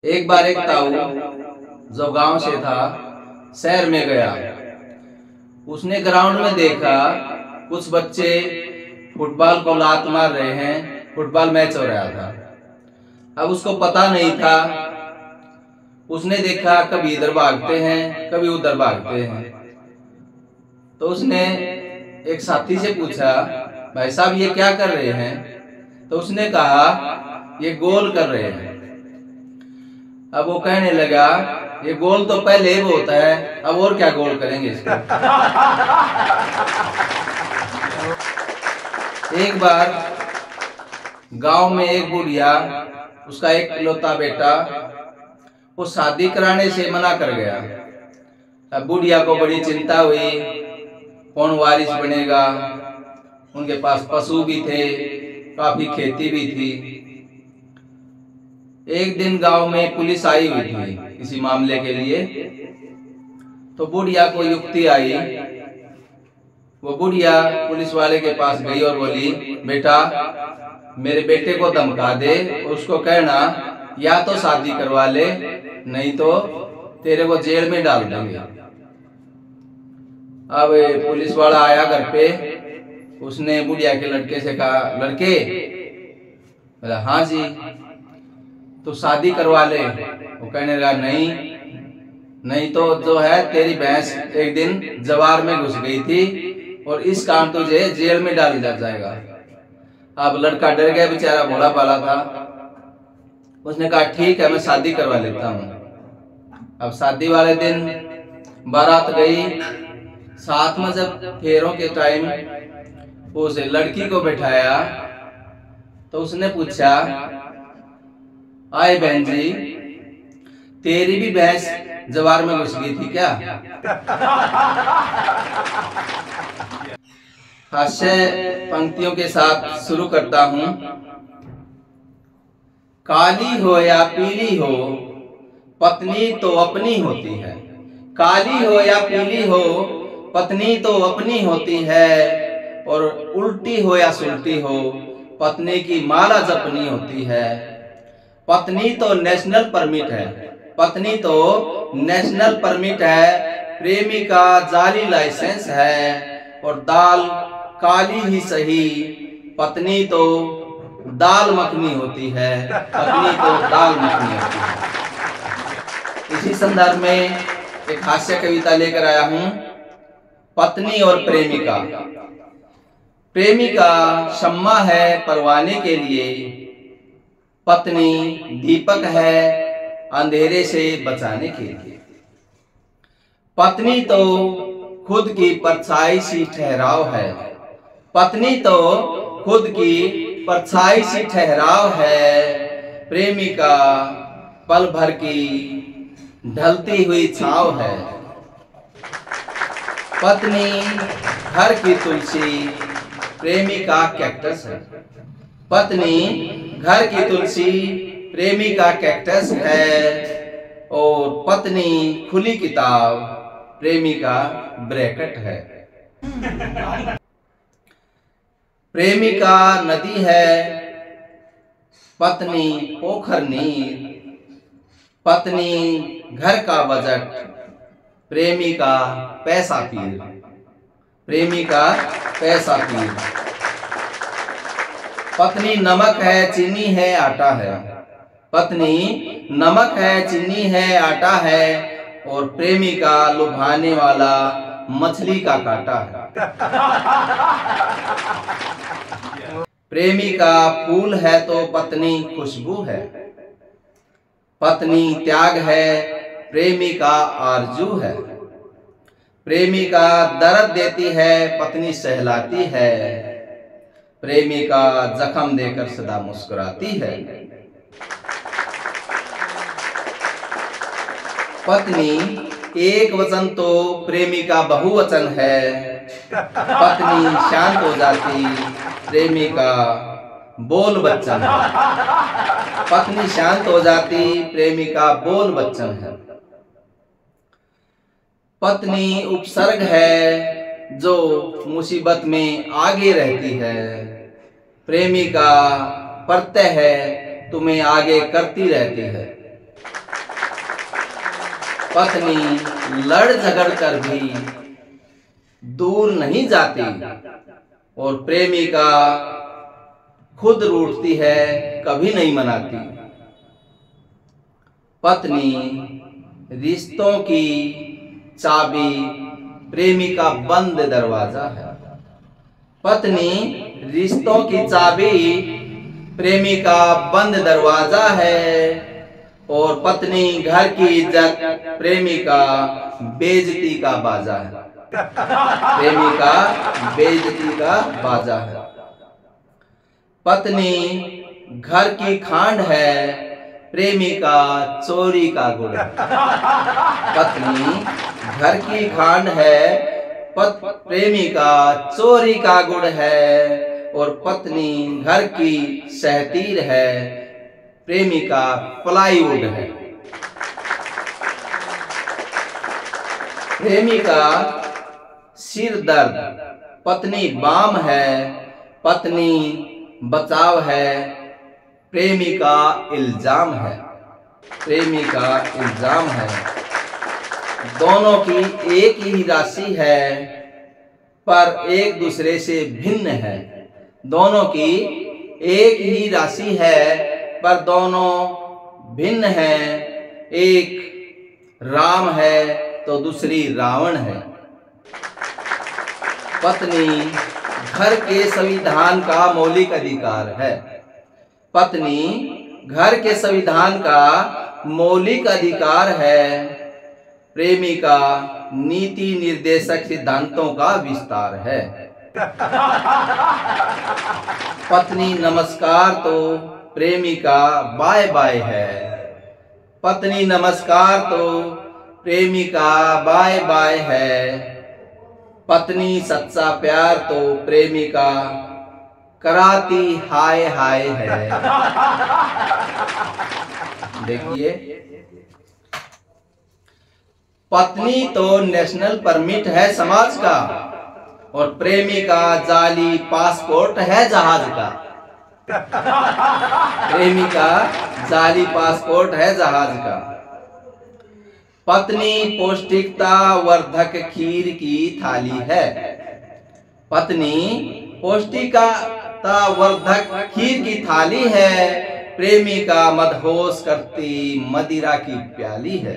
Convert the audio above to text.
एक बार एक ताऊ जो गांव से था शहर में गया। उसने ग्राउंड में देखा कुछ बच्चे फुटबॉल को लात मार रहे हैं, फुटबॉल मैच हो रहा था। अब उसको पता नहीं था। उसने देखा कभी इधर भागते हैं कभी उधर भागते हैं। तो उसने एक साथी से पूछा, भाई साहब ये क्या कर रहे हैं? तो उसने कहा ये गोल कर रहे हैं। अब वो कहने लगा ये गोल तो पहले ही होता है, अब और क्या गोल करेंगे इसको। एक बार गांव में एक बुढ़िया, उसका एक इकलौता बेटा, वो शादी कराने से मना कर गया। अब बुढ़िया को बड़ी चिंता हुई, कौन वारिस बनेगा। उनके पास पशु भी थे, काफी खेती भी थी। एक दिन गांव में पुलिस आई हुई थी किसी मामले के लिए। तो बुढ़िया को युक्ति आई। वो बुढ़िया पुलिस वाले के पास गई और बोली, बेटा मेरे बेटे को धमका दे, उसको कहना या तो शादी करवा ले नहीं तो तेरे को जेल में डाल देंगे। अब पुलिस वाला आया घर पे। उसने बुढ़िया के लड़के से कहा, लड़के? बोला हाँ जी। तो शादी करवा ले। वो कहने लगा नहीं तो जो है तेरी भैंस एक दिन जवार में घुस गई थी और इस काम तुझे जेल में डाल दिया जाएगा। अब लड़का डर गया, बेचारा भोला भाला था। उसने कहा ठीक है मैं शादी करवा लेता हूँ। अब शादी वाले दिन बारात गई। साथ में जब फेरों के टाइम उस लड़की को बैठाया तो उसने पूछा, आए बहन जी तेरी भी भैंस जवार में घुस गई थी क्या? हास्य पंक्तियों के साथ शुरू करता हूं। काली हो या पीली हो पत्नी तो अपनी होती है। काली हो या पीली हो पत्नी तो अपनी होती है। और उल्टी हो या सुलटी हो पत्नी की माला जपनी होती है। पत्नी तो नेशनल परमिट है, पत्नी तो नेशनल परमिट है। प्रेमी का जाली लाइसेंस है। और दाल काली ही सही पत्नी तो दाल मखनी होती है, पत्नी तो दाल मखनी होती है। इसी संदर्भ में एक हास्य कविता लेकर आया हूं, पत्नी और प्रेमिका। प्रेमिका शम्मा है परवाने के लिए, पत्नी दीपक है अंधेरे से बचाने के लिए। पत्नी तो खुद की परछाई सी ठहराव है, पत्नी तो खुद की परछाई सी ठहराव है। प्रेमिका पल भर की ढलती हुई छाव है। पत्नी घर की तुलसी प्रेमिका कैक्टस है। पत्नी घर की तुलसी प्रेमिका कैक्टस है। और पत्नी खुली किताब प्रेमिका ब्रैकेट है। प्रेमिका नदी है पत्नी पोखर नीर। पत्नी घर का बजट प्रेमिका पैसा पीर। प्रेमिका पैसा पीर। पत्नी नमक है चीनी है आटा है। पत्नी नमक है चीनी है आटा है। और प्रेमिका लुभाने वाला मछली का कांटा है। प्रेमिका फूल है तो पत्नी खुशबू है। पत्नी त्याग है प्रेमिका आरजू है। प्रेमिका दर्द देती है पत्नी सहलाती है। प्रेमिका जख्म देकर सदा मुस्कुराती है। पत्नी एक वचन तो प्रेमिका बहुवचन है। पत्नी शांत हो जाती प्रेमिका बोल बच्चन है। पत्नी शांत हो जाती प्रेमिका बोल बच्चन है। पत्नी उपसर्ग है जो मुसीबत में आगे रहती है। प्रेमिका प्रत्यय है तुम्हें आगे करती रहती है। पत्नी लड़ झगड़ कर भी दूर नहीं जाती और प्रेमिका खुद रूठती है, कभी नहीं मनाती। पत्नी रिश्तों की चाबी, प्रेमिका बंद दरवाजा है। पत्नी रिश्तों की चाबी, प्रेमिका बंद दरवाजा है। और पत्नी घर की इज्जत, प्रेमिका बेइज्जती का बाजा है। प्रेमिका बेइज्जती का बाजा है। पत्नी घर की खांड है, प्रेमिका चोरी का गुड़ है। पत्नी घर की खांड है, प्रेमिका चोरी का गुड़ है। और पत्नी घर की सहतीर है, प्रेमिका प्लाईवुड है। प्रेमिका सिर दर्द, पत्नी बाम है। पत्नी बचाव है, प्रेमिका इल्जाम है। प्रेमिका इल्जाम है। दोनों की एक ही राशि है, पर एक दूसरे से भिन्न है। दोनों की एक ही राशि है, पर दोनों भिन्न हैं। एक राम है तो दूसरी रावण है। पत्नी घर के संविधान का मौलिक अधिकार है। पत्नी घर के संविधान का मौलिक अधिकार है। प्रेमिका नीति निर्देशक सिद्धांतों का विस्तार है। पत्नी नमस्कार तो प्रेमिका बाय बाय है। पत्नी नमस्कार तो प्रेमिका बाय बाय है। पत्नी सच्चा प्यार तो प्रेमिका कराती हाय हाय है। देखिए, पत्नी तो नेशनल परमिट है समाज का और प्रेमिका जाली पासपोर्ट है जहाज का। प्रेमिका जाली पासपोर्ट है जहाज का। पत्नी पौष्टिकता वर्धक खीर की थाली है। पत्नी पौष्टिकता वर्धक खीर की थाली है। प्रेमिका मदहोश करती मदिरा की प्याली है।